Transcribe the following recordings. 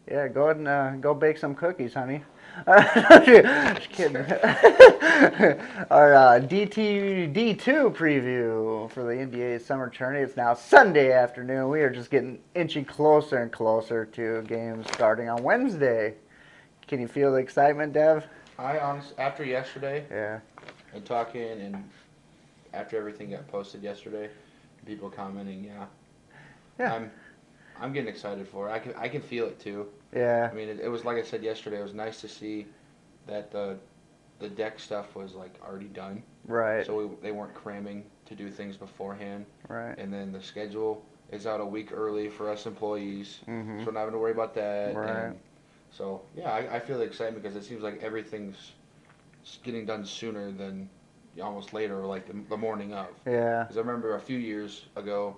Yeah, go ahead and go bake some cookies, honey. Just kidding. Our D2 preview for the NBA Summer Tourney. It's now Sunday afternoon. We are just getting inching closer and closer to games starting on Wednesday. Can you feel the excitement, Dev? I honestly, after yesterday Yeah. and talking and after everything got posted yesterday, people commenting, Yeah. I'm getting excited for it. I can feel it too. Yeah. I mean, it was like I said yesterday. It was nice to see that the deck stuff was like already done. Right. So they weren't cramming to do things beforehand. Right. And then the schedule is out a week early for us employees, Mhm. so we're not having to worry about that. Right. And so yeah, I feel the excitement because it seems like everything's getting done sooner than almost later, or like the morning of. Yeah. Because I remember a few years ago,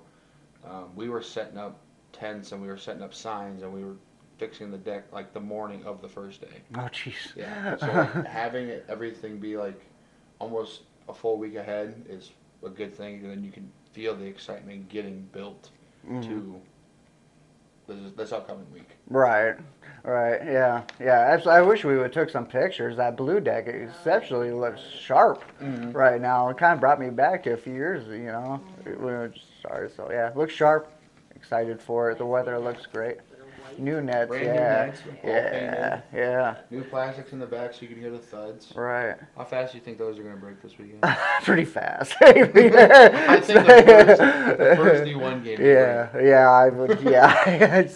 we were setting up tents and we were setting up signs and we were fixing the deck like the morning of the first day. Oh, jeez. Yeah. So like having everything be like almost a full week ahead is a good thing, and then you can feel the excitement getting built to this upcoming week. Right, right, yeah, yeah. I wish we would have took some pictures. That blue deck exceptionally looks sharp right now. It kind of brought me back to a few years, when it started. So yeah, looks sharp. Excited for it. The weather looks great. New nets, Brand new yeah, nets, all yeah, painted. yeah. New plastics in the back so you can hear the thuds. Right. How fast do you think those are going to break this weekend? Pretty fast. I think the first D1 game. Yeah, yeah, I would. Yeah,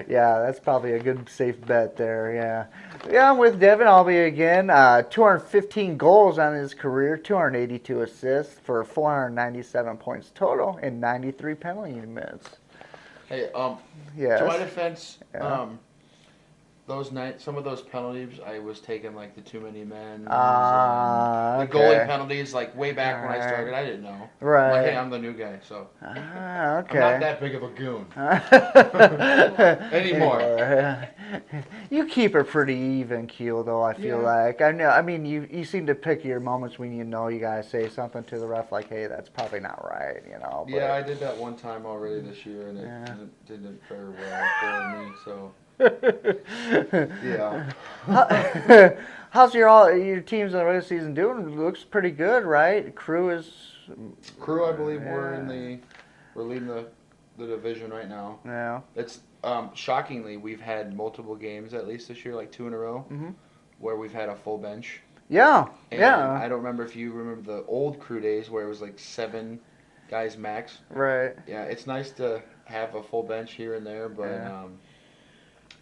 yeah, that's probably a good safe bet there. Yeah, yeah. I'm with Devin Allbee again. 215 goals on his career, 282 assists for 497 points total and 93 penalty minutes. Hey, Yes. to my defense, Yeah. some of those penalties, I was taking like the too many men, the Okay. goalie penalties, like way back when I Alright. started. I didn't know. Right. I'm like, hey, I'm the new guy, so Okay. I'm not that big of a goon anymore. You keep it pretty even keel, though. I feel Yeah. like I know. I mean, you seem to pick your moments when you gotta say something to the ref, like, "Hey, that's probably not right," But, Yeah, I did that one time already this year, and Yeah. it didn't fare well for me. So yeah. How's your teams in the regular season doing? Looks pretty good, right? Crew is. Crew, I believe Yeah. we're leading the division right now. Yeah. It's shockingly we've had multiple games at least this year, like 2 in a row, where we've had a full bench. Yeah. And Yeah. I don't remember if you remember the old Crew days where it was like 7 guys max. Right. Yeah, it's nice to have a full bench here and there, but Yeah.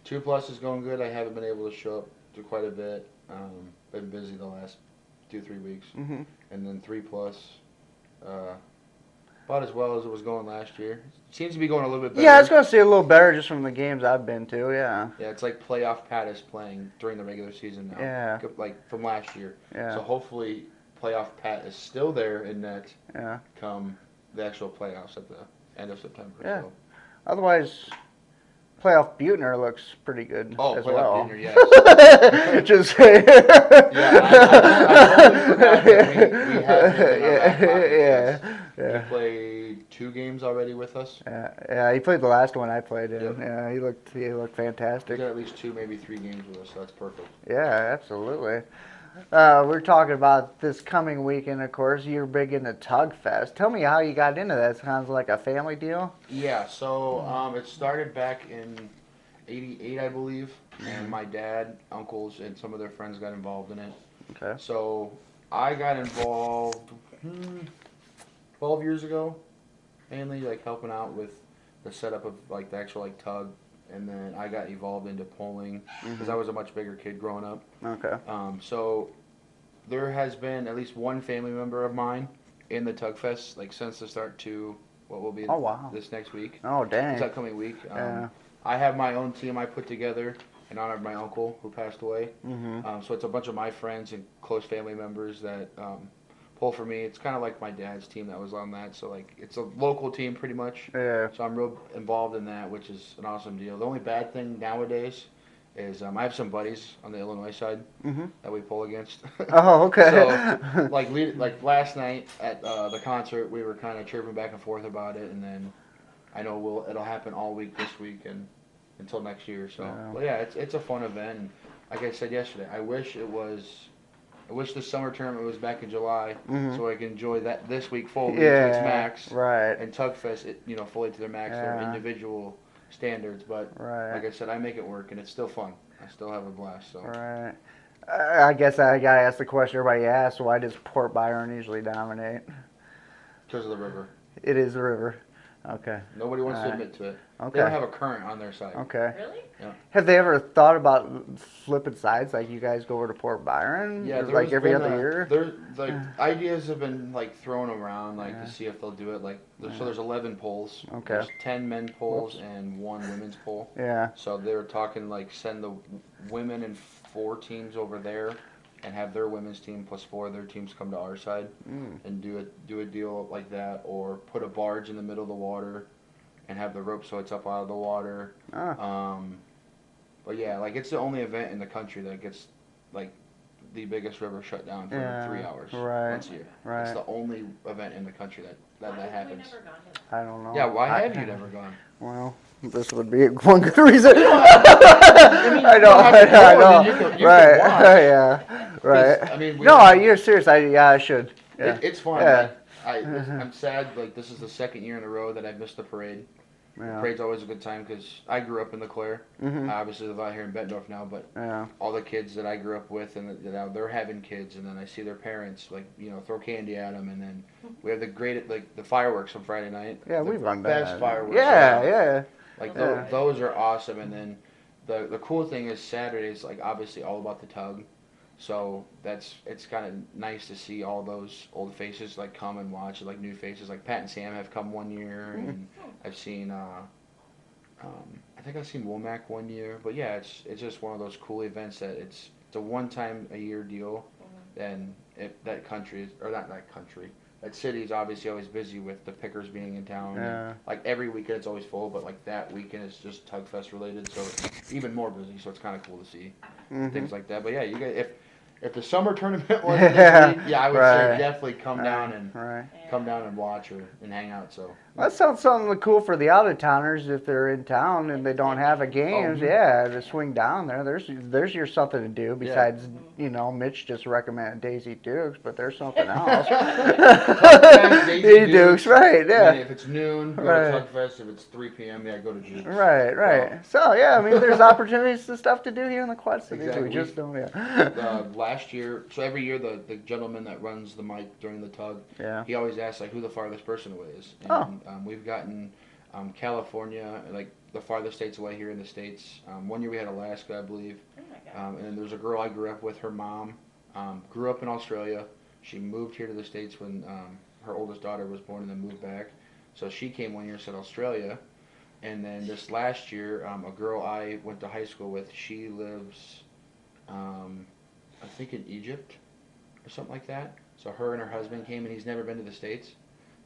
2+ is going good. I haven't been able to show up to quite a bit. Been busy the last 2-3 weeks, Mhm. and then 3+. About as well as it was going last year. Seems to be going a little bit better. Yeah, I was gonna say a little better just from the games I've been to. Yeah. Yeah, it's like playoff Pat is playing during the regular season now. Yeah. Like from last year. Yeah. So hopefully playoff Pat is still there in net Yeah. come the actual playoffs at the end of September. Yeah. So. Otherwise, playoff Butner looks pretty good Oh, as playoff well. Butner, yes. Just Yeah, I totally forgot that we had him in our back pocket. yeah, Yes. He played 2 games already with us. yeah. He played the last one I played in. Yep. Yeah, he looked He's fantastic. got at least 2, maybe 3 games with us, so that's perfect. Yeah, absolutely. We're talking about this coming weekend, of course. You're big into Tug Fest. Tell me how you got into that. It sounds like a family deal. Yeah, so it started back in '88, I believe, and my dad, uncles, and some of their friends got involved in it. Okay. So I got involved 12 years ago, mainly like helping out with the setup of like the actual like tug, and then I got evolved into polling because I was a much bigger kid growing up. Okay. So there has been at least one family member of mine in the Tug Fest, like since the start to what will be Oh, wow. this next week, Oh, this dang. upcoming week. Yeah. I have my own team I put together in honor of my uncle who passed away. Mm-hmm. So it's a bunch of my friends and close family members that pull for me. It's kind of like my dad's team that was on that. So like it's a local team pretty much. Yeah. So I'm real involved in that, which is an awesome deal. The only bad thing nowadays is I have some buddies on the Illinois side that we pull against. Oh, okay. So like last night at the concert, we were kind of chirping back and forth about it, and then I know it'll happen all week this week, and until next year. So, Yeah. but yeah, it's a fun event. And like I said yesterday, I wish the summer tournament was back in July, Mhm. so I can enjoy that this week fully to its Yeah. max, Right. and Tugfest, fully to their max, their Yeah. individual standards. But Right. like I said, I make it work, and it's still fun. I still have a blast. So Right. I guess I gotta ask the question everybody asks: why does Port Byron usually dominate? because of the river, It is the river. Okay. nobody wants to Alright. admit to it. They don't Okay. have a current on their side. Okay. Really? Yeah. Have they ever thought about flipping sides? Like you guys go over to Port Byron, Yeah, like there's every been other year? there like ideas have been like thrown around like Yeah. to see if they'll do it. Like Yeah. so, there's 11 polls. Okay. There's 10 men polls Whoops. and 1 women's poll. Yeah. So they were talking like send the women and 4 teams over there, and have their women's team plus 4 of their teams come to our side Mm. and do a deal like that, or put a barge in the middle of the water, and have the rope so it's up out of the water. Ah. But yeah, like it's the only event in the country that gets like the biggest river shut down for Yeah, 3 hours right, once a year. right. It's the only event in the country that Why have happens. we never gone to that? I don't know. Yeah, why have you never gone? Well, this would be one good reason. mean, I you know, don't have to go, I and know. then you can Right, watch. yeah, right. I mean, No, you're serious. I should. Yeah. It's fun. Yeah. Like, I'm sad. Like this is the second year in a row that I've missed the parade. The Yeah. parade's always a good time because I grew up in LeClaire. Mhm. I obviously live out here in Bettendorf now, but Yeah. all the kids that I grew up with, and now they're having kids, and then I see their parents like throw candy at them, and then we have the fireworks on Friday night. Yeah, the we've run best that. fireworks. Yeah, around. yeah. Like Yeah. those are awesome, and then the cool thing is Saturday's like obviously all about the tug, so it's kind of nice to see all those old faces like come and watch, like new faces like Pat and Sam have come one year, and I've seen I think I've seen Womack one year, but yeah, it's just one of those cool events that it's a one time a year deal, and that country or not that country. That city is obviously always busy with the pickers being in town. Yeah. And like every weekend it's always full, but like that weekend is just Tugfest related, so it's even more busy. So it's kind of cool to see things like that. But yeah, you guys, if the summer tournament was this week, yeah, I would say Right. definitely come down and Right. come down and watch and hang out. So That sounds something cool for the out of towners if they're in town and they don't have a games. Mhm. Yeah, to swing down there. There's your something to do besides Mitch just recommended Daisy Dukes, but there's something else. Daisy Dukes, right? Yeah. if it's noon, go Right. to Tugfest. If it's 3 p.m., yeah, go to Dukes. Right. So yeah, I mean, there's opportunities and stuff to do here in the Quad Cities. Exactly. We just don't. Yeah. Last year, so every year the gentleman that runs the mic during the tug, Yeah. he always asks like who the farthest person away is. And, Oh. We've gotten California, like the farthest states away here in the States. One year we had Alaska, I believe. Oh my God. And then there's a girl I grew up with. Her mom grew up in Australia. She moved here to the States when her oldest daughter was born and then moved back. So she came one year, said Australia. And then this last year, a girl I went to high school with, she lives, I think in Egypt or something like that. So her and her husband came, and he's never been to the States.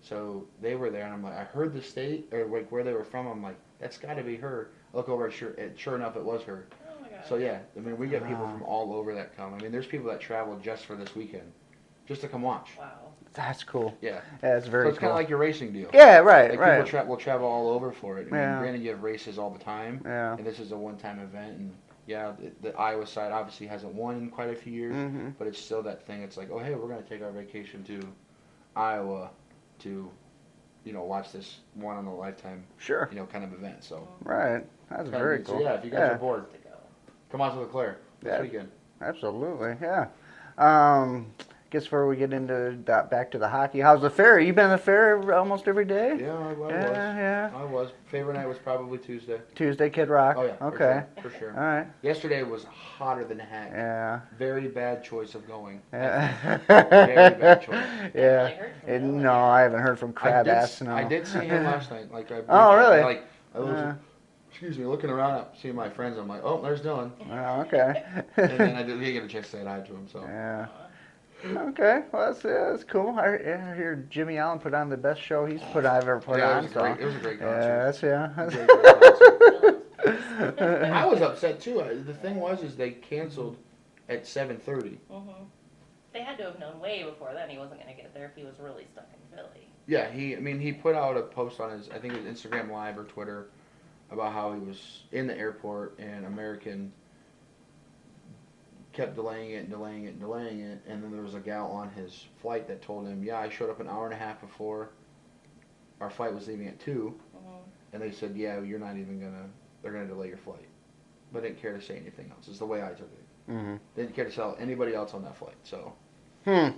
So they were there, and I'm like, I heard the state, or like where they were from. I'm like, that's got to be her. I look over, sure enough, it was her. Oh my God. So yeah, I mean, we get people from all over that come. I mean, there's people that travel just for this weekend, just to come watch. Wow. That's cool. Yeah. That's very So it's cool. kind of like your racing deal. Yeah. Right. Like right. people will travel all over for it. I mean, Yeah. granted, you have races all the time, Yeah. and this is a one-time event. And yeah, the Iowa side obviously hasn't won in quite a few years, Mhm. but it's still that thing. It's like, oh hey, we're gonna take our vacation to Iowa to, watch this one in a lifetime, Sure. kind of event. So Right. That's kinda very neat. cool. So yeah, if you guys Yeah. are bored, To go. come out to LeClaire this Yeah. weekend. Absolutely, yeah. Guess before we get into that, back to the hockey, how's the fair? You been to the fair almost every day? Yeah, I was. Yeah. I was. Favorite night was probably Tuesday. Tuesday, Kid Rock. Oh yeah. Okay. For sure. All right. Yesterday was hotter than heck. Yeah. Very bad choice of going. Yeah. Very bad choice. Yeah. Haven't really heard from Bill No, yet. I haven't heard from Crab Ass. No. I did see him last night. Like I. Oh, really? I was. Excuse me. Looking around, seeing my friends. I'm like, oh, there's Dylan. Oh, okay. And then I didn't get a chance to say hi to him. So. Yeah. Okay. Well, that's cool. I hear Jimmy Allen put on the best show I've ever put Yeah, on. it was a great concert. Yeah. Great concert. I was upset too. The thing is they canceled at 7:30. They had to have known way before then he wasn't going to get there if he was really stuck in Philly. Yeah, he put out a post on his, I think it was Instagram Live or Twitter, about how he was in the airport and American kept delaying it, and then there was a gal on his flight that told him, "Yeah, I showed up an hour and a half before our flight was leaving at 2, and they said, yeah, you're not even they're gonna delay your flight," but didn't care to say anything else. Is the way I took it. Mm-hmm. Didn't care to tell anybody else on that flight. So, Hmm.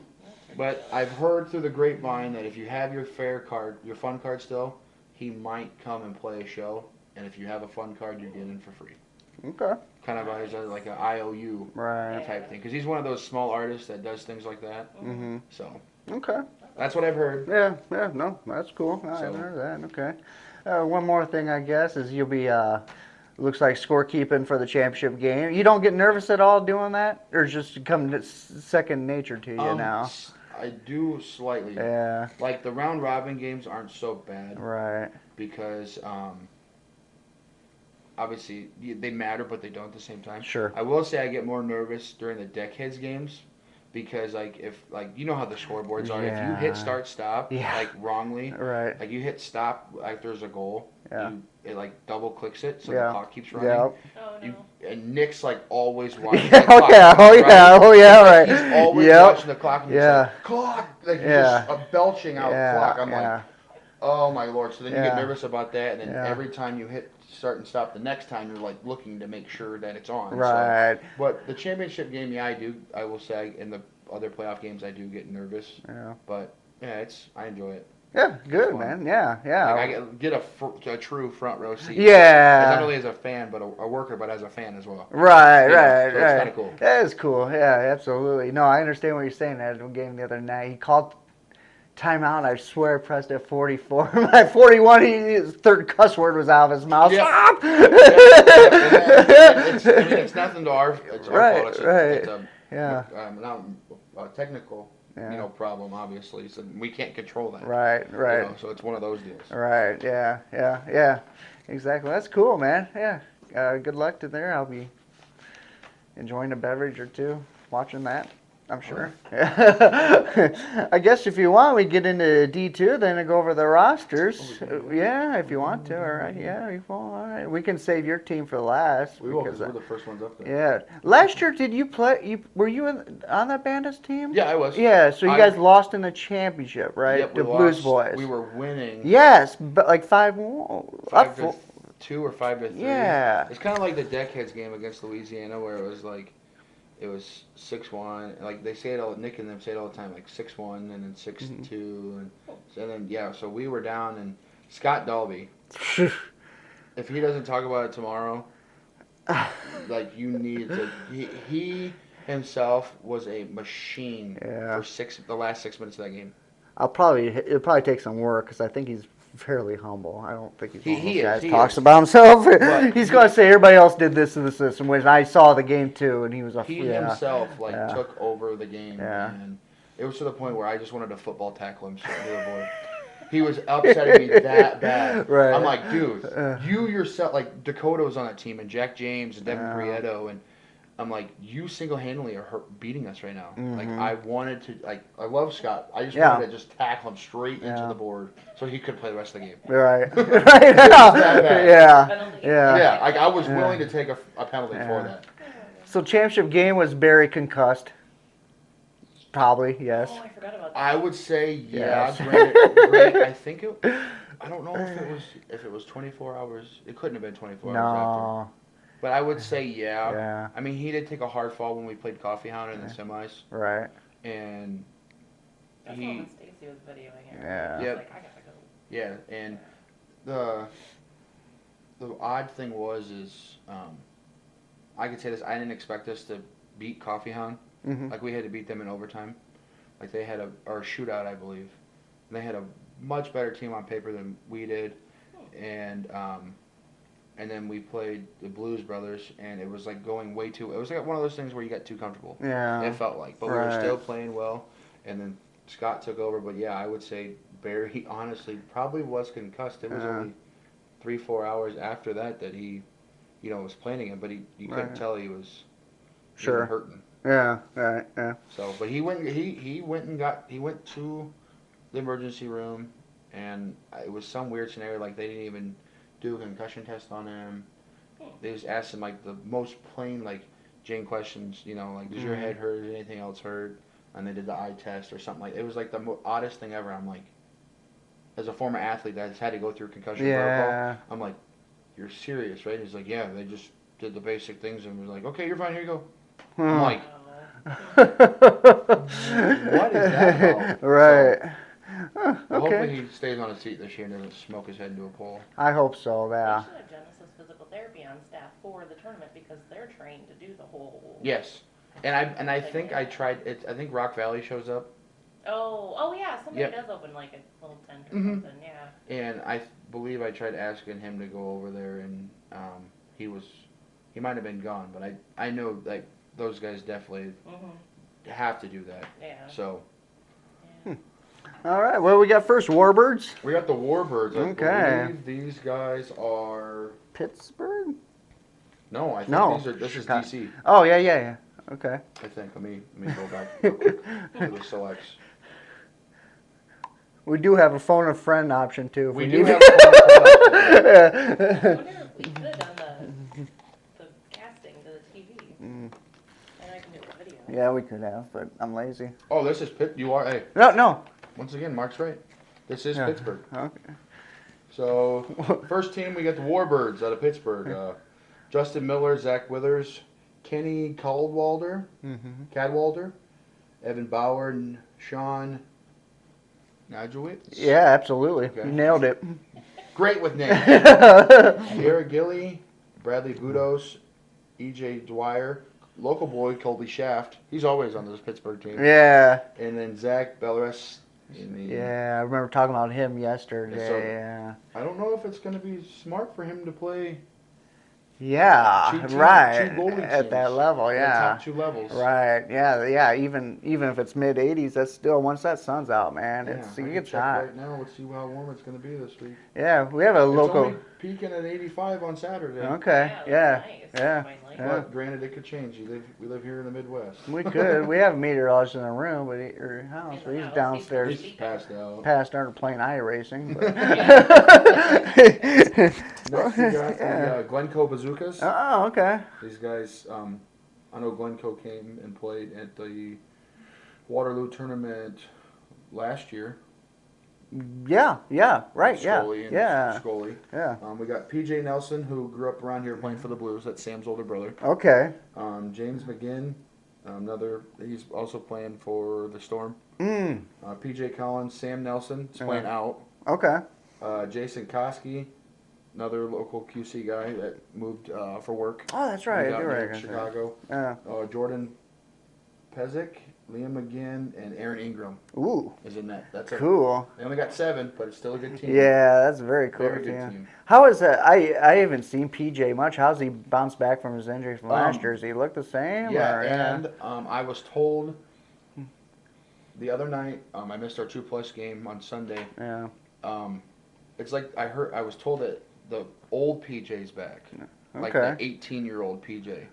but I've heard through the grapevine that if you have your fare card, your fun card still, he might come and play a show, and if you have a fun card, you get in for free. Okay. Kind of like an IOU Right. type thing, because he's one of those small artists that does things like that. Mm-hmm. So Okay. that's what I've heard. Yeah. Yeah. No, that's cool. I haven't heard that. Okay. One more thing, I guess, is you'll be looks like scorekeeping for the championship game. You don't get nervous at all doing that, or just come second nature to you now? I do slightly. Yeah. Like the round robin games aren't so bad Right. because obviously they matter, but they don't at the same time. Sure. I will say I get more nervous during the deckheads games because if you know how the scoreboards are. If you hit start stop like wrongly, Right. like you hit stop like there's a goal, it like double clicks it so the clock keeps running. Yep. Oh no. And Nick's like always watching. Yeah, the clock, right. He's always Yep. watching the clock. And he's like, clock, like he's just belching out clock. I'm like, oh my lord! So then you get nervous about that, and then every time you hit start and stop, the next time you're like looking to make sure that it's on. Right. So, but the championship game, I will say, in the other playoff games, I do get nervous. Yeah. But yeah, I enjoy it. Yeah, good, man. Yeah. Like I get a true front row seat. Yeah. Not only as a fan, but a worker, but as a fan as well. Right. So it's kind of cool. That is cool. Yeah, absolutely. No, I understand what you're saying. I had a game the other night. He called timeout. I swear I pressed it 44. At 41, his third cuss word was out of his mouth. Yeah. Stop! It's nothing to our fault. It's not a technical problem, obviously. So we can't control that. Right. So it's one of those deals. Right. Yeah. Exactly. That's cool, man. Yeah. Good luck to there. I'll be enjoying a beverage or two watching that. I'm sure. I guess if you want, we get into D2, then go over the rosters. Yeah, if you want to. All right. Yeah. All right. We can save your team for last. We will, because we're the first ones up there. Yeah. Last year, did you play? Were you on that Bandits team? Yeah, I was. Yeah. So you guys lost in the championship, right? Yep, the Blues boys. We were winning. Yes, but like 5-2 or 5-3. Yeah. It's kind of like the Deckheads game against Louisiana, where it was 6-1. Like they say it all. Nick and them say it all the time, like 6-1 and then 6-2, and then so we were down, and Scott Dalby. If he doesn't talk about it tomorrow, like you need to. He himself was a machine for the last 6 minutes of that game. It'll probably take some work because I think he's fairly humble. I don't think he's one of those guys he talks is. about himself. He's going to say everybody else did this and this, and when I saw the game too, and he was himself took over the game, and it was to the point where I just wanted to football tackle him straight to the board. He was upsetting me that bad. Right. I'm like, dude, you yourself, like Dakota was on that team, and Jack James and Devin Prieto, and I'm like, you single-handedly are beating us right now. Mm-hmm. Like, I wanted to, I love Scott. I just wanted to just tackle him straight into the board so he could play the rest of the game. Right. Yeah. Like, I was willing to take a penalty for that. So championship game was Barry concussed. Probably, yes. Oh, I forgot about that. I would say, Yes. Granted, I think I don't know if it was 24 hours. It couldn't have been 24 hours after. But I would say, yeah. I mean, he did take a hard fall when we played Coffee Hound in the semis. Right. And That's when Stacy was videoing it. Yeah. I was like, I gotta go. Yeah, and the odd thing is I could say this, I didn't expect us to beat Coffee Hound. Mm-hmm. Like, we had to beat them in overtime. Like, they had a shootout, I believe. And they had a much better team on paper than we did. And then we played the Blues Brothers, and it was like going way too. It was like one of those things where you got too comfortable. Yeah. It felt like, but we were still playing well. And then Scott took over. But yeah, I would say Barry honestly probably was concussed. It was only 3-4 hours after that he, was playing again. But you couldn't tell he was hurting. Yeah. Right. Yeah. So, but he went to the emergency room, and it was some weird scenario. Like they didn't even do a concussion test on him. They just asked him like the most plain like Jane questions, you know, like does your head hurt? Is anything else hurt? And they did the eye test or something like. It was like the oddest thing ever. I'm like, as a former athlete that's had to go through concussion protocol, I'm like, you're serious, right? He's like, yeah, they just did the basic things and was like, okay, you're fine, here you go. I'm like, what is that about? Right. So, Huh, well, okay. hopefully he stays on his feet this year and doesn't smoke his head into a pole. I hope so, yeah. They should have Genesis Physical Therapy on staff for the tournament because they're trained to do the whole. Yes, and I think I tried it. I think Rock Valley shows up. Oh yeah, somebody does open like a little tent or something, yeah. And I believe I tried asking him to go over there, and he might have been gone, but I know like those guys definitely have to do that. Yeah. So. Yeah. All right, what do we got first? Warbirds? We got the Warbirds. Okay. I believe these guys are. Pittsburgh? No, I think this is Chicago. DC. Oh, yeah. Okay. I think. Let me go back real quick to the selects. We do have a phone a friend option, too. We need do have. I wonder if we could on the casting to the TV. And I can do a video. Yeah, we could have, but I'm lazy. Oh, this is Pitt. You are. Hey, No. once again, Mark's right. This is Pittsburgh. Okay. So, first team, we got the Warbirds out of Pittsburgh. Justin Miller, Zach Withers, Kenny Cadwalder, Evan Bauer, and Sean Najowitz. Yeah, absolutely. Okay. You nailed it. Great with names. Eric Gilly, Bradley Budos, EJ Dwyer, local boy Colby Shaft. He's always on this Pittsburgh team. Yeah. And then Zach Belleres. Yeah, I remember talking about him yesterday. So, yeah. I don't know if it's going to be smart for him to play. Yeah, Two goalie at teams. that level, The yeah. top two levels. Right, yeah. Even if it's mid 80s, that's still once that sun's out, man. Yeah, It I can gets check hot. right now. Let's see how warm it's going to be this week. Yeah, we have a It's local. only peaking at 85 on Saturday. Okay, Yeah, yeah. that's nice, finally. But granted, it could change. We live here in the Midwest. We could. We have a meteorologist in the room, but or house, In but the he's house, downstairs, He's passed out. past our playing iRacing. But Next, we got the Glencoe Bazookas. Oh, okay. These guys, I know Glencoe came and played at the Waterloo tournament last year. Yeah, right, Scully and yeah. Scully. Yeah. We got PJ Nelson, who grew up around here playing for the Blues. That's Sam's older brother. Okay. James McGinn, he's also playing for the Storm. PJ Collins, Sam Nelson is playing out. Okay. Jason Koski, another local QC guy that moved for work. Oh, that's right. Moved out You're near right. Chicago. Yeah. Jordan Pezic, Liam McGinn, and Aaron Ingram Ooh. is in that. That's it. Cool. They only got 7, but it's still a good team. Yeah, that's very cool. Very good yeah. team. How is that? I haven't seen PJ much. How's he bounced back from his injury from last year? Does he look the same? Yeah, or, and I was told the other night, I missed our 2+ game on Sunday. Yeah. It's like I was told that the old PJ's back. Like Okay. the 18-year-old PJ.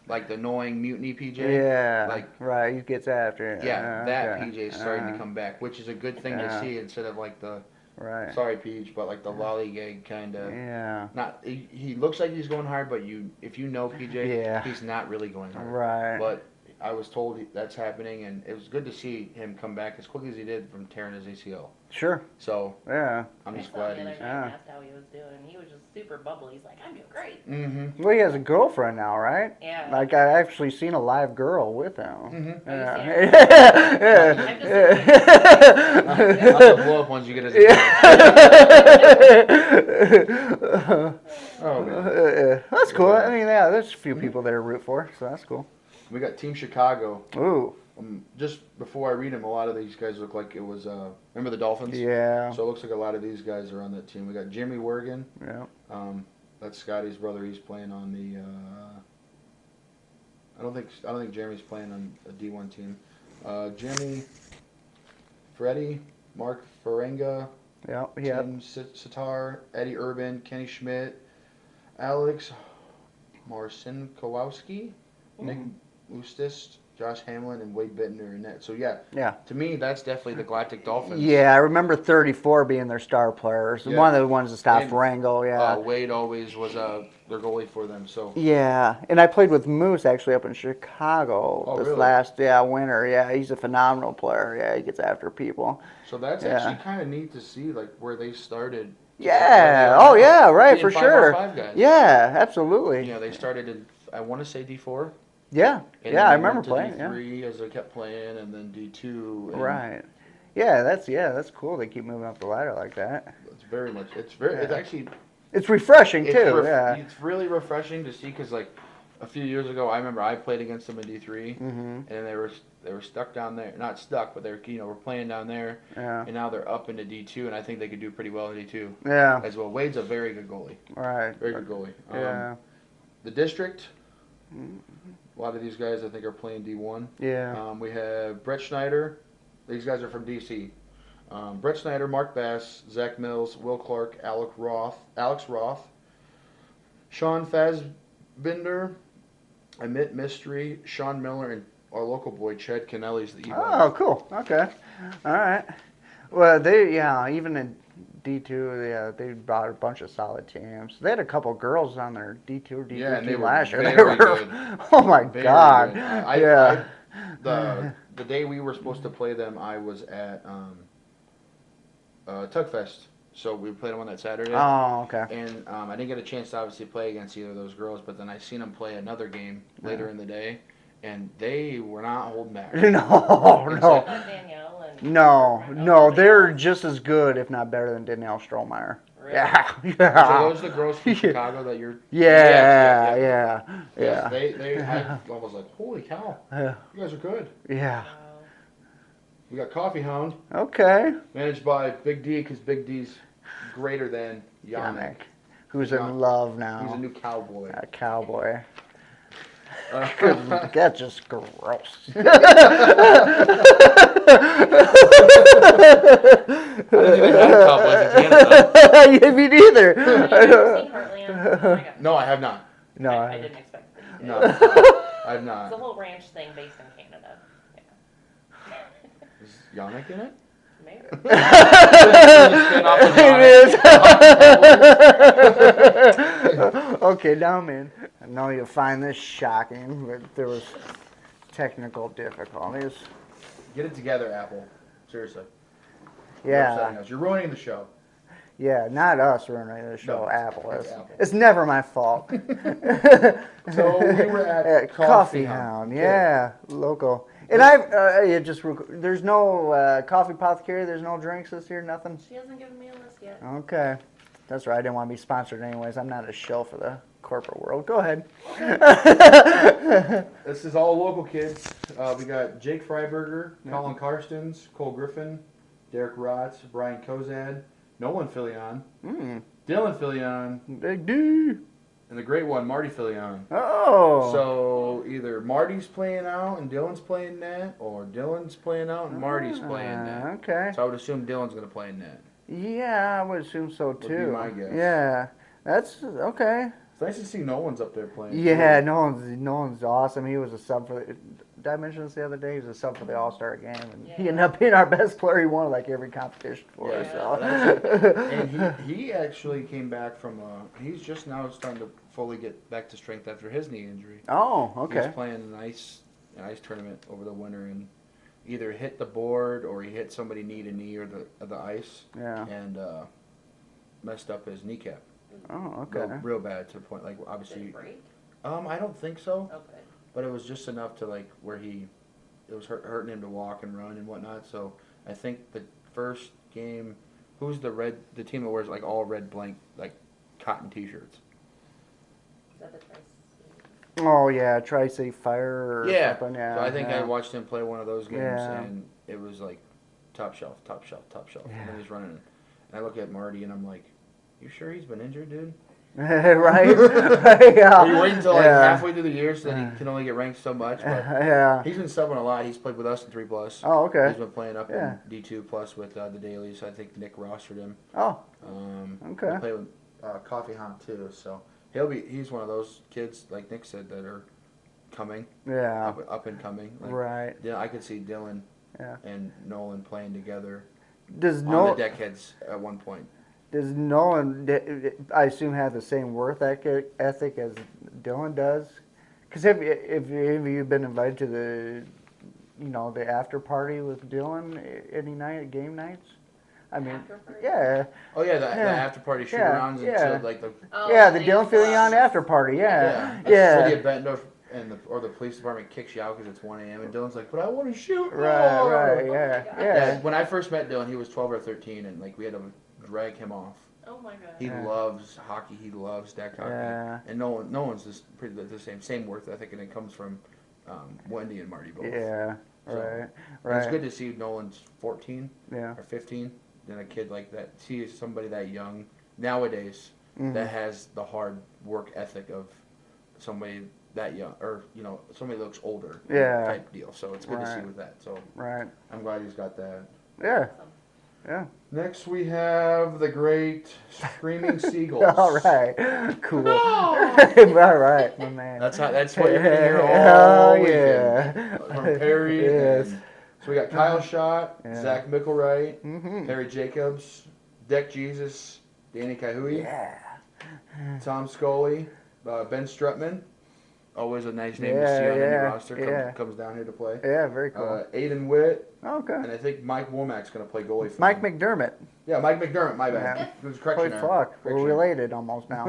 Like the annoying mutiny PJ. Yeah. Like, right. He gets after it. yeah, that okay. PJ is starting to come back, which is a good thing to see instead of like the Right. sorry Peach, but like the lollygag kind of. Yeah. Not he looks like he's going hard, but if you know PJ, Yeah. he's not really going hard. Right. But I was told that's happening, and it was good to see him come back as quickly as he did from tearing his ACL. Sure. So Yeah. I'm I just saw glad the other he's. night and asked how he was doing. He was just super bubbly. He's like, I'm doing great. Mm-hmm. Well, he has a girlfriend now, right? Yeah. Like I actually seen a live girl with him. Mm-hmm. Not the blow up ones you get as a Oh man. That's cool. I mean, yeah, there's a few people there to root for, so that's cool. We got Team Chicago. Ooh. Just before I read them, a lot of these guys look like it was. Remember the Dolphins? Yeah. So it looks like a lot of these guys are on that team. We got Jimmy Wergen. Yeah. That's Scotty's brother. He's playing on the. I don't think Jeremy's playing on a D1 team. Jimmy, Freddie, Mark Ferenga, Tim Sitar, Eddie Urban, Kenny Schmidt, Alex Marcinkowski, Nick Lustis, Josh Hamlin and Wade Bittner in that. So yeah, Yeah. to me that's definitely the Galactic Dolphins. Yeah, I remember 34 being their star players. Yeah. One of the ones that stopped And, Rango, yeah. Wade always was their goalie for them. So Yeah, and I played with Moose actually up in Chicago Oh, this really? last winter. Yeah, he's a phenomenal player. Yeah, he gets after people. so that's Yeah. actually kind of neat to see like where they started. to Yeah. where they are Oh now, yeah. Right. being For 5 sure. on 5 guys. Yeah. Absolutely. You know, they started in I want to say D4. Yeah. And Yeah. then I they remember went to playing. Yeah. D3 as they kept playing, and then D2. And Right. Yeah. That's cool. They keep moving up the ladder like that. It's very much. It's actually. It's refreshing It's too. Yeah. It's really refreshing to see because like a few years ago, I remember I played against them in D3, Mhm. and they were stuck down there. Not stuck, but we're playing down there, Yeah. and now they're up into D2, and I think they could do pretty well in D2 Yeah. as well. Wade's a very good goalie. Right. Very good goalie. Yeah. The district. A lot of these guys I think are playing D1. Yeah. We have Brett Schneider. These guys are from DC. Brett Schneider, Mark Bass, Zach Mills, Will Clark, Alex Roth, Sean Fassbinder, Amit Mystery, Sean Miller, and our local boy Chad Kennelly's the E1. Oh, cool. Okay. All right. Well, even in D2, they brought a bunch of solid teams. They had a couple girls on their D2 or D3 Yeah, and they team were last year. very good. Oh my Very God. good. The day we were supposed to play them, I was at Tugfest. So we played them on that Saturday. Oh, okay. And I didn't get a chance to obviously play against either of those girls, but then I seen them play another game later in the day, and they were not holding back. No, no. Not Danielle and No, they're just as good, if not better, than Danielle Strohmeyer. Really? Yeah, So yeah. those the girls from Chicago that you're. Yeah. Yes, I was like, holy cow, Yeah. you guys are good. Yeah. Wow. We got Coffee Hound, Okay. managed by Big D, because Big D's greater than Yannick. Yannick, who's Yannick. in love now. He's a new cowboy. A cowboy. I That's just gross. didn't even have cowboys in Canada. Yeah, me neither. Have you ever seen Heartland? No, I have not. No, I didn't expect that you did. No, I have It's a not. whole ranch thing based in Canada. Yeah. Is Yannick in it? Maybe. It is. Okay, now, man. I know you'll find this shocking, but there was technical difficulties. Get it together, Apple. Seriously. You're upsetting Yeah, us. You're ruining the show. yeah, not us ruining the show. No, Apple it's is. Apple. It's never my fault. So we were at Coffee Coffee Hound. Hound. Yeah, local. And there's no coffee apothecary. There's no drinks this year. Nothing. She hasn't given me a list yet. Okay, that's right. I didn't want to be sponsored anyways. I'm not a shill for the corporate world. Go ahead. This is all local kids. We got Jake Freiberger, Colin Karstens, Cole Griffin, Derek Rotz, Brian Kozad, Nolan Filion, Dylan Filion, Big D. and the great one, Marty Filion. Oh. So either Marty's playing out and Dylan's playing net, or Dylan's playing out and Marty's playing net. Okay. So I would assume Dylan's going to play net. Yeah, I would assume so Would be too. my guess. Yeah, that's okay. It's nice to see Nolan's up there playing. Yeah, Nolan's awesome. He was a sub for. Did I mention this the other day? He was a sub for the All-Star game, and he ended up being our best player. He won like every competition for us. Yeah, So. And he actually came back from. He's just now starting to fully get back to strength after his knee injury. Oh, He okay. was playing an ice tournament over the winter and either hit the board or he hit somebody knee to knee or the ice Yeah. and messed up his kneecap. Oh, okay. Real bad to the point like Did obviously. it break? I don't think so, Okay. but it was just enough to like where it was hurting him to walk and run and whatnot. So I think the first game, who's the team that wears like all red blank like cotton T-shirts. Is that the price? Oh yeah, Tri-City Fire or something. Yeah. So I think yeah. I watched him play one of those games Yeah. and it was like top shelf. Yeah. And then he's running. And I look at Marty and I'm like, you sure he's been injured, dude? Right. Yeah. Or you wait until like Yeah. halfway through the year so that he can only get ranked so much. But Yeah. he's been subbing a lot. He's played with us in 3+. Oh, okay. He's been playing up Yeah. in D2+ with the dailies. I think Nick rostered him. Oh, okay. He played with Coffee Hound too. So he's one of those kids, like Nick said, that are coming. Yeah. Up and coming. Like, Right. Yeah, I could see Dylan Yeah. and Nolan playing together Does on no the deckheads at one point. does Nolan, I assume, have the same work ethic as Dylan does? Because have you been invited to the after party with Dylan any night, game nights? I mean, After party? yeah, Oh yeah, the Yeah. after party shoot Yeah, arounds yeah. until like the Oh, yeah, the they Dylan just go Filion out. after party, yeah, City yeah. of Bettendorf and the police department kicks you out because it's 1 a.m. and Dylan's like, but I want to shoot Right, more. right, Oh my yeah, God. yeah. When I first met Dylan, he was 12 or 13, and like we had to drag him off. Oh my god. He Yeah. loves hockey. He loves deck hockey. Yeah. And no one's just pretty the same work ethic, and it comes from Wendy and Marty both. Yeah, So, right, And right. it's good to see Nolan's 14 Yeah. or 15, and a kid like that. See somebody that young nowadays Mhm. that has the hard work ethic of somebody that young, or somebody that looks older. Yeah. Type deal. So it's good to see Right. with that. So Right. I'm glad he's got that. Yeah. Awesome. Yeah. Next we have the great Screaming Seagulls. All right. Cool. All right, my man. That's what you're gonna hear all Oh, weekend yeah. from Perry. Yes. And, so we got Kyle Schott, Yeah. Zach Mickelwright, Mm-hmm. Perry Jacobs, Deck Jesus, Danny Kahui, Yeah. Tom Scully, Ben Strutman. Always a nice name to see Yeah, on any yeah, roster. yeah. Comes down here to play. Yeah, very cool. Aiden Witt, Okay. and I think Mike Womack's going to play goalie for Mike him. McDermott. Yeah, Mike McDermott, my bad. Yeah. There's Holy correction there. fuck. We're Correction. related almost now.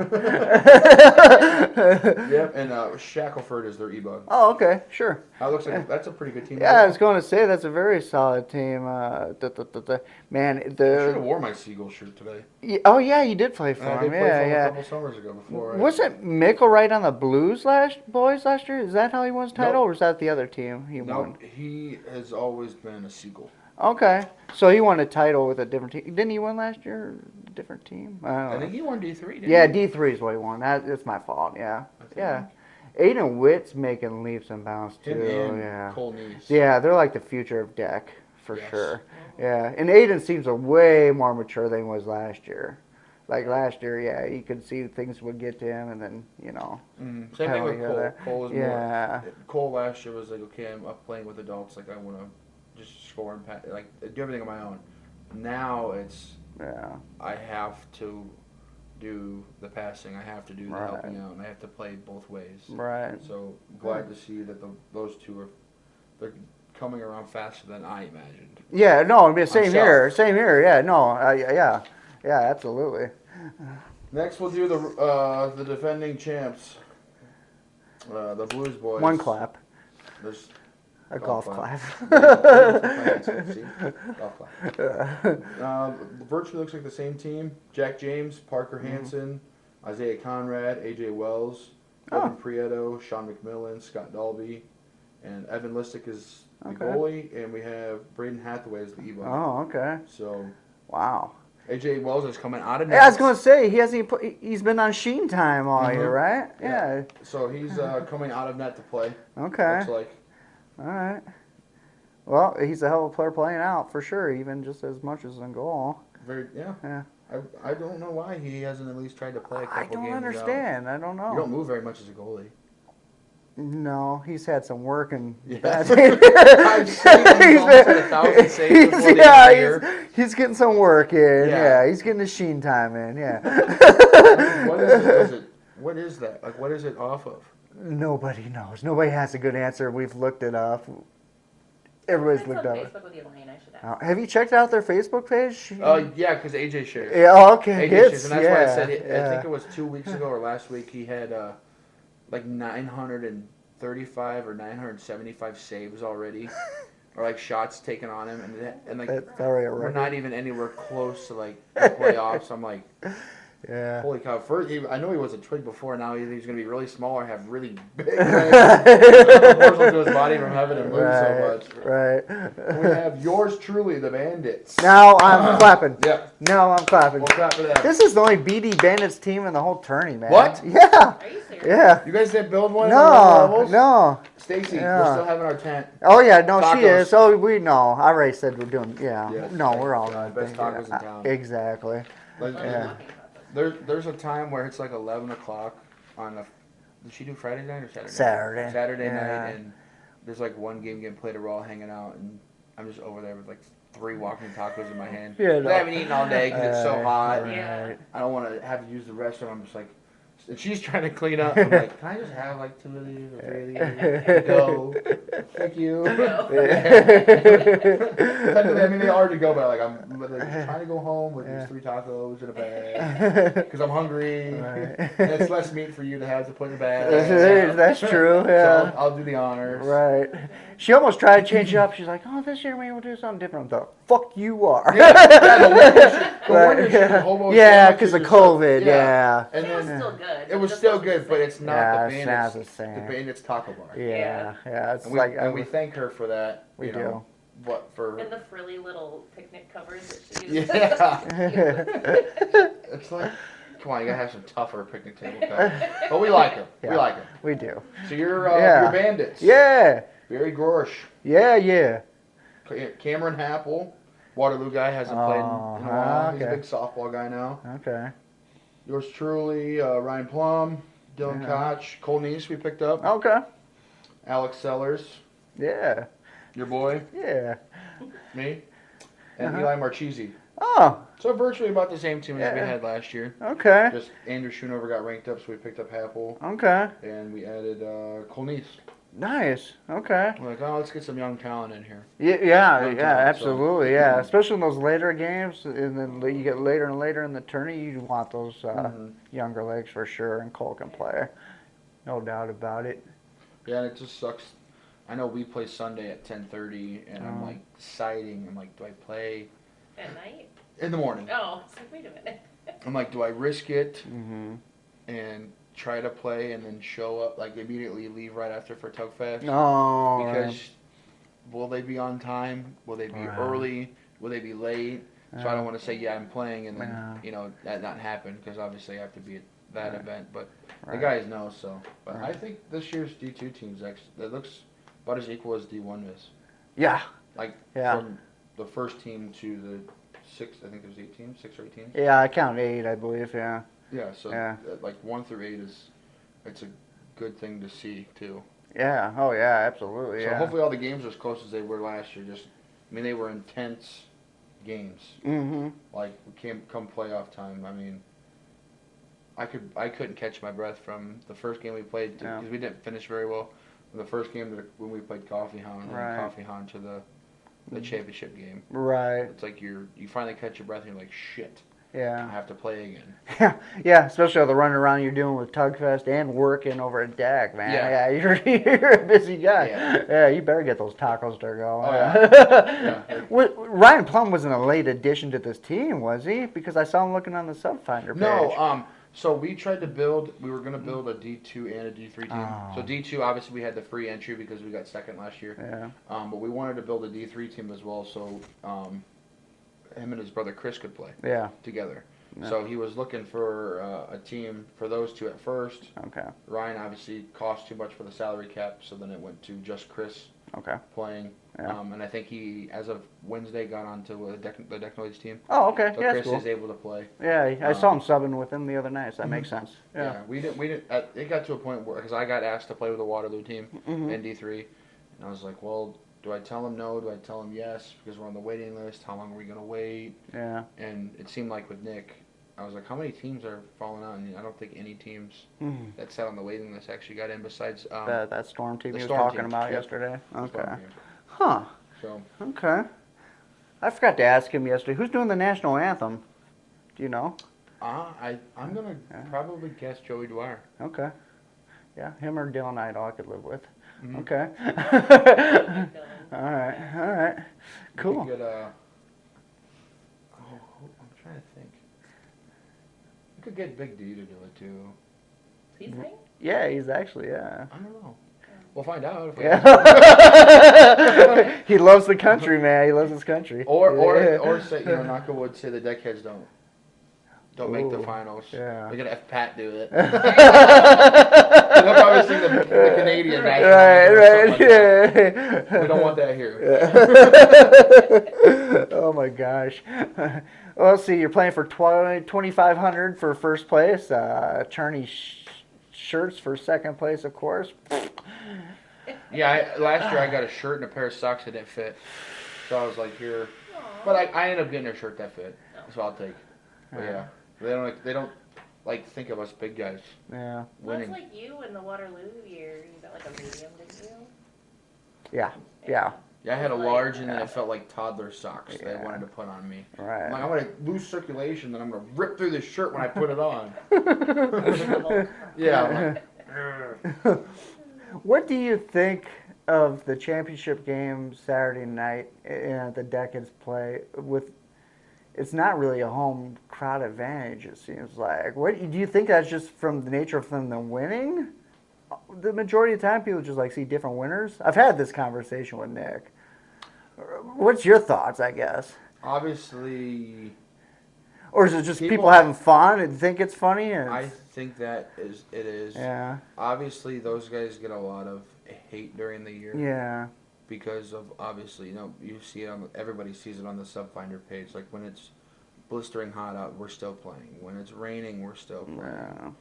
Yep, and Shackelford is their e-bug. Oh, okay. Sure. That looks like that's a pretty good team. Yeah, I was going to say that's a very solid team. Man, I should have the wore my Seagull shirt today. oh yeah, you did play for And I him. did play for Yeah, him a yeah. couple summers ago before. Wasn't Mickelwright on the Blues boys last year? Is that how he won his title, Nope. or was that the other team he No, won? he has always been a Seagull. Okay, so he won a title with a different team. Didn't he win last year? A different team? I don't I know. think he won D3. Didn't Yeah, he? D3 is what he won. That's my fault. Yeah, I think. yeah. Aiden Witt's making leaps and bounds too. Him and Yeah. Cole Neese. Yeah, they're like the future of deck for Yes. sure. Yeah, and Aiden seems a way more mature than he was last year. Like last year, yeah, you could see things would get to him, and then Same thing Hell, with yeah, Cole. that- Cole is yeah. more. Cole last year was like, okay, I'm up playing with adults. Like I want to just score and do everything on my own. Now it's Yeah, I have to do the passing. I have to do the Right. helping out. And I have to play both ways. right. So glad to see that those two they're coming around faster than I imagined. Yeah, no, I mean, same Myself. here, same here. Yeah, no, yeah, absolutely. Next, we'll do the defending champs, the Blues boys. One clap, There's a golf clap. See? Golf clap. Virtually looks like the same team. Jack James, Parker Hansen, Isaiah Conrad, AJ Wells, Evan Prieto, Sean McMillan, Scott Dalby, and Evan Listick is the Okay. goalie, and we have Braden Hathaway as the e-bug. Oh, okay. So Wow. AJ Wells is coming out of Yeah, I was nets. gonna say he's been on Sheen time all Mhm. year, right? Yeah. Yeah. So he's coming out of net to play. Okay. Looks like. All right. Well, he's a hell of a player playing out for sure, even just as much as in goal. Yeah. Yeah. I don't know why he hasn't at least tried to play a couple I don't games understand. I don't know. Out. You don't move very much as a goalie. No, he's had some work and Yeah. bad I've seen him He's almost at 1,000 saves before the end of the year. he's getting some work in. Yeah. Yeah, he's getting his Sheen time in. Yeah. What is that? Like, what is it off of? Nobody knows. Nobody has a good answer. We've looked it up. Everybody's It's looked on up. Facebook with Elaine, I should ask. Have you checked out their Facebook page? Yeah, because AJ shares. Yeah, oh, okay. AJ shares, It's, and that's why I yeah, said I yeah. think it was 2 weeks ago or last week he had like 935 or 975 saves already, or like shots taken on him, and like That's already a we're record. not even anywhere close to like the playoffs. I'm like, Yeah. holy cow! First, I know he was a twig before. Now either he's going to be really small or have really big legs, proportional to his body from having him move so much. Right. We have yours truly, the Bandits. Now I'm clapping. Yep. Now I'm clapping. We'll clap for that. This is the only BD Bandits team in the whole tourney, man. What? Yeah. Are you serious? Yeah. You guys didn't build one? No. No. Stacy, Yeah. we're still having our tent. Oh yeah. No, she Tacos. is. Oh, we know. I already said we're doing. Yeah. Yes, No, thank we're all God. doing Best things, tacos in town. Exactly. Like, Yeah. there's a time where it's like 11 o'clock on a Did she do Friday night or Saturday? Saturday. Saturday Yeah. night, and there's like one game getting played. We're all hanging out, and I'm just over there with like 3 walking tacos in my hand. Yeah, I haven't eaten all day because it's so hot. Yeah. I don't want to have to use the restroom. I'm just like, and she's trying to clean up. I'm like, can I just have like 2 of these or 3 of these? Go. Thank you. I mean, they are to go, but like I'm like, trying to go home with these 3 tacos in a bag because I'm hungry. Right. And it's less meat for you to have to put in a bag. That's true. Yeah. So I'll do the honors. Right. She almost tried to change it up. She's like, "Oh, this year maybe we'll do something different." The fuck you are. The one year she did hobo Yeah, sandwiches because of or something. COVID. Yeah. And It was then still good. it was just still wasn't the good, but same. it's not Yeah, the it's band. not It's the same. the bandit's taco bar. Yeah. Yeah. It's And we, like and we thank her for that. we you do. know, what for? And the frilly little picnic covers that she uses. Yeah. It's like, come on, you gotta have some tougher picnic table covers. But we like them. Yeah. We like them. We do. So you're Yeah. bandits. Yeah. Barry Gorsh. Yeah. Yeah. Cameron Happel. Waterloo guy hasn't played in a while. He's a okay. big softball guy now. Okay. Yours truly, Ryan Plum, Dylan Koch, Cole Neese we picked up, Okay. Alex Sellers, Yeah. your boy, Yeah. me, and Eli Marchese. Oh. So virtually about the same team as we Yeah. had last year. Okay. Just Andrew Schoonover got ranked up, so we picked up Happel, Okay. and we added Cole Neese. Nice. Okay. We're like, oh, let's get some young talent in here. Yeah, yeah, Young yeah, talent, absolutely, yeah. Especially in those later games, and then you get later and later in the tourney, you want those younger legs for sure, and Cole can play, no doubt about it. Yeah, and it just sucks. I know we play Sunday at 10:30, and I'm like deciding. I'm like, do I play At night? in the morning? Oh, it's like, wait a minute. I'm like, do I risk it Mm-hmm. and try to play and then show up, like immediately leave right after for Tug Fest? Oh, Because will they be on time? Will they be early? Will they be late? So I don't want to say, yeah, I'm playing, and then, you know, that not happen, because obviously I have to be at that event. But the guys know, so. But I think this year's D2 team's actually, it looks about as equal as D1 is. yeah, Like, Yeah. from the first team to the 6, I think it was 8 teams, 6 or 8 teams. yeah, I count 8, I believe, yeah. Yeah, so Yeah. like 1 through 8 it's a good thing to see too. Yeah, oh yeah, absolutely, So yeah. hopefully all the games are as close as they were last year. Just, I mean, they were intense games. Mm-hmm. Like come playoff time. I mean, I couldn't catch my breath from the first game we played because we didn't finish very well. The first game when we played Coffee Hound, and then Coffee Hound to the championship game. Right. It's like you finally catch your breath and you're like, shit, I Yeah. have to play again. Yeah, yeah, especially all the running around you're doing with Tugfest and working over at DAC, man. Yeah. You're a busy guy. Yeah. You better get those tacos to go. Oh, yeah. Ryan Plum wasn't a late addition to this team, was he? Because I saw him looking on the Subfinder page. No, so we tried to we were going to build a D2 and a D3 team. Oh. So D2, obviously we had the free entry because we got second last year. Yeah. But we wanted to build a D3 team as well, so him and his brother Chris could play Yeah. together. Yeah. So he was looking for a team for those two at first. Okay. Ryan obviously cost too much for the salary cap, so then it went to just Chris Okay. playing. Yeah. And I think he, as of Wednesday, got onto the Decnoids team. Oh, okay. So Yeah, Chris that's cool. is able to play. Yeah, I saw him subbing with him the other night, so that makes sense. Yeah. We didn't. It got to a point where, because I got asked to play with the Waterloo team in D3, and I was like, well, do I tell him no? Do I tell him yes? Because we're on the waiting list. How long are we gonna wait? Yeah. And it seemed like with Nick, I was like, how many teams are falling out? And I don't think any teams that sat on the waiting list actually got in besides That Storm team the he was Storm talking team. about Yep. yesterday. the Okay. Storm team. Huh. So Okay. I forgot to ask him yesterday. Who's doing the national anthem? Do you know? I'm gonna probably guess Joey Dwyer. Okay. Yeah, him or Dylan Idol I could live with. Mhm. Okay. Dylan. All right. All right. We Cool. could get I'm trying to think. We could get Big D to do it too. He's sing? Yeah, he's actually, yeah. I don't know. We'll find out. If we Yeah. He loves the country, man. He loves his country. Or say, knock on wood, say the deckheads don't make the Ooh, finals. yeah. We're gonna have Pat do it. They'll probably sing the Canadian national Right, anthem or something like yeah. that. We don't want that here. Oh my gosh. Well, let's see. You're playing for 2,500 for first place. Attorney shirts for second place, of course. Yeah, last year I got a shirt and a pair of socks that didn't fit. So I was like, here. Aw. But I ended up getting a shirt that fit. Oh. So I'll take. But Yeah. yeah, they don't like think of us big guys Yeah. Well, it's winning. like you in the Waterloo year. You got like a medium, didn't you? Yeah. Yeah. Yeah, I had a Like, large and then it felt like toddler socks they Yeah. wanted to put on me. I'm Right. like, I'm going to lose circulation, then I'm going to rip through this shirt when I put it on. Yeah, I'm like, What do you think of the championship game Saturday night at the Decades play? It's not really a home crowd advantage. It seems like. What do you think? That's just from the nature of them winning. The majority of the time, people just like see different winners. I've had this conversation with Nick. What's your thoughts? I guess. obviously, Or is it just people People- having fun and think it's funny? And I think it is. yeah, Obviously, those guys get a lot of hate during the year yeah, because of, obviously, you see it everybody sees it on the Subfinder page. Like when it's blistering hot out, we're still playing. When it's raining, we're still playing. yeah,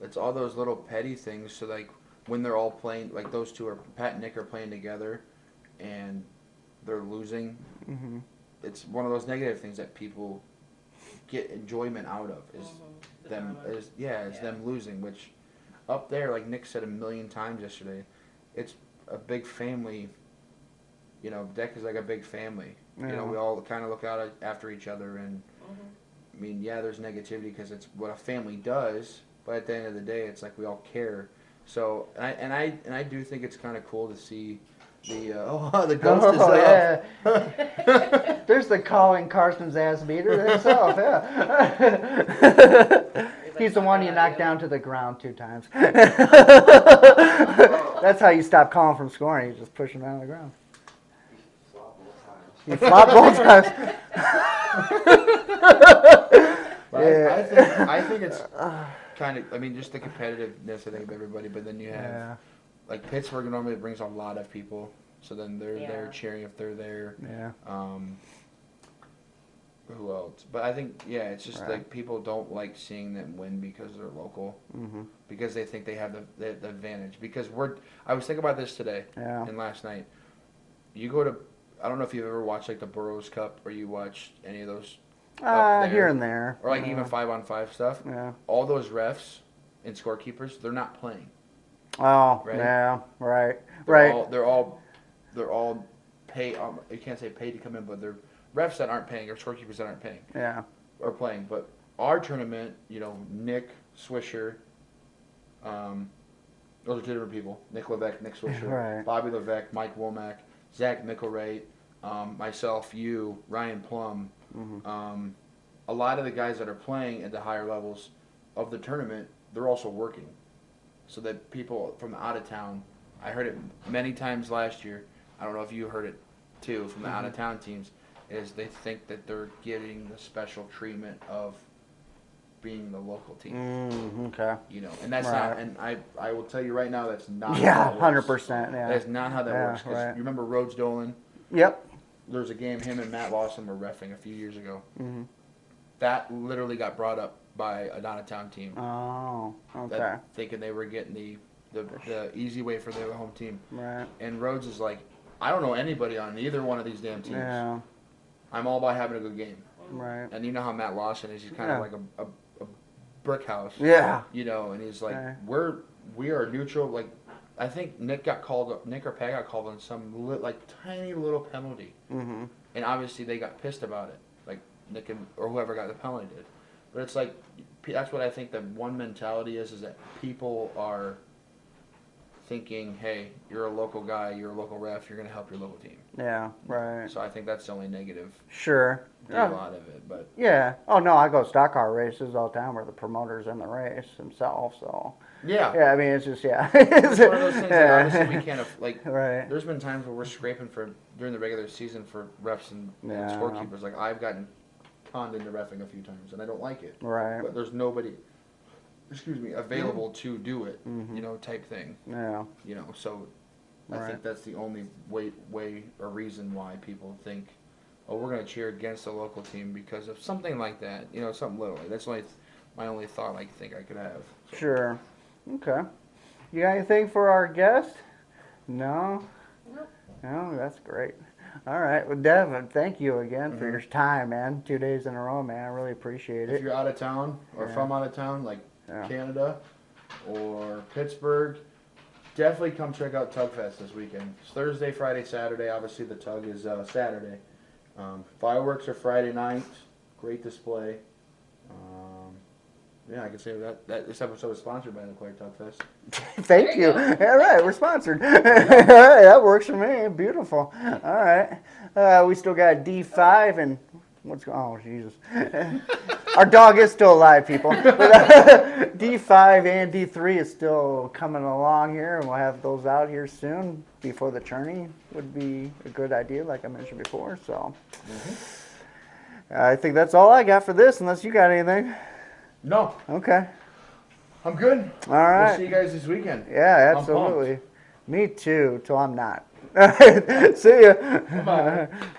It's all those little petty things. So like when they're all playing, like those two are Pat and Nick are playing together, and they're losing. hmm It's one of those negative things that people get enjoyment out of is The them drama. is them losing. Which up there, like Nick said a million times yesterday, it's a big family. You know, Deck is like a big family. You know, Yeah. we all kind of look out after each other, and Mhm. I mean, yeah, there's negativity because it's what a family does. But at the end of the day, it's like we all care. So, and I do think it's kind of cool to see the the ghost is Oh, up. yeah. There's the calling Carson's ass beater himself. Yeah, he's the one you knocked down to the ground 2 times. That's how you stop calling from scoring. You just push him down to the ground. You flop both times. But Yeah. I think it's kind of, I mean, just the competitiveness, I think, of everybody. But then you have, Yeah, like, Pittsburgh normally brings a lot of people. So then they're there Yeah. cheering if they're there. yeah, Who else? But I think, yeah, it's just Right. like people don't like seeing them win because they're local. hmm Because they think they have the advantage. Because I was thinking about this today yeah. and last night. You go to, I don't know if you've ever watched, like, the Burroughs Cup or you watched any of those, there. Here and there. or, like, yeah. even 5-on-5 stuff. Yeah. All those refs and scorekeepers, they're not playing. Oh, Right? yeah, right, They're right. they're all pay. You can't say paid to come in, but they're refs that aren't paying or scorekeepers that aren't paying Yeah, or playing. But our tournament, Nick Swisher, those are 2 different people. Nick Levesque, Nick Swisher, Right. Bobby Levesque, Mike Womack, Zach Mickelray, myself, you, Ryan Plum. hmm A lot of the guys that are playing at the higher levels of the tournament, they're also working. So that people from out of town, I heard it many times last year. I don't know if you heard it too from the out of town teams, is they think that they're getting the special treatment of being the local team. Okay. And that's Right. not. And I will tell you right now, that's not. Yeah, how it works. 100%. Yeah. That's not how that Yeah, works. 'Cause right. you remember Rhodes Dolan? Yep. There's a game him and Matt Lawson were reffing a few years ago. hmm That literally got brought up by an out of town team. Oh, okay. That thinking they were getting the easy way for their home team. Right. And Rhodes is like, I don't know anybody on either one of these damn teams. Yeah. I'm all about having a good game. Right. And you know how Matt Lawson is. He's kind Yeah. of like a brick house. Yeah. And he's like, Okay. we are neutral. Like, I think Nick or Pat got called on some tiny little penalty. hmm And obviously they got pissed about it. Like Nick or whoever got the penalty did. But it's like, that's what I think the one mentality is that people are thinking, hey, you're a local guy, you're a local ref, you're going to help your local team. Yeah. Right. So I think that's the only negative Sure. deal Yeah. out of it. But Yeah. Oh no, I go stock car races all the time where the promoter's in the race himself. So yeah, yeah, I mean it's just yeah. it's one of those things that obviously we can't Right. There's been times where we're scraping during the regular season for refs and Yeah. scorekeepers. Like I've gotten conned into refing a few times and I don't like it. Right. But there's nobody, available to do it. Mhm. Type thing. Yeah. So I Right. think that's the only way or reason why people think, oh, we're going to cheer against the local team because of something like that. Something little. That's my only thought I think I could have. So. Sure. Okay. You got anything for our guest? No? Nope. No, that's great. All right. Well, Devin, thank you again for your time, man. 2 days in a row, man. I really appreciate If it. you're out of town or Yeah. from out of town, like Yeah. Canada or Pittsburgh, definitely come check out Tug Fest this weekend. It's Thursday, Friday, Saturday. Obviously, the Tug is Saturday. Fireworks are Friday night. Great display. Yeah, I can say that this episode is sponsored by the Claire Tug Fest. Thank you. All right, we're sponsored. All right, that works for me. Beautiful. All right. We still got D5 and what's going on? Oh, Jesus. Our dog is still alive, people. But, D5 and D3 is still coming along here, and we'll have those out here soon before the tourney would be a good idea, like I mentioned before. So I think that's all I got for this, unless you got anything. No, Okay. I'm good. All right. We'll see you guys this weekend. Yeah, I'm absolutely. pumped. Me too, till I'm not. See ya. Bye-bye.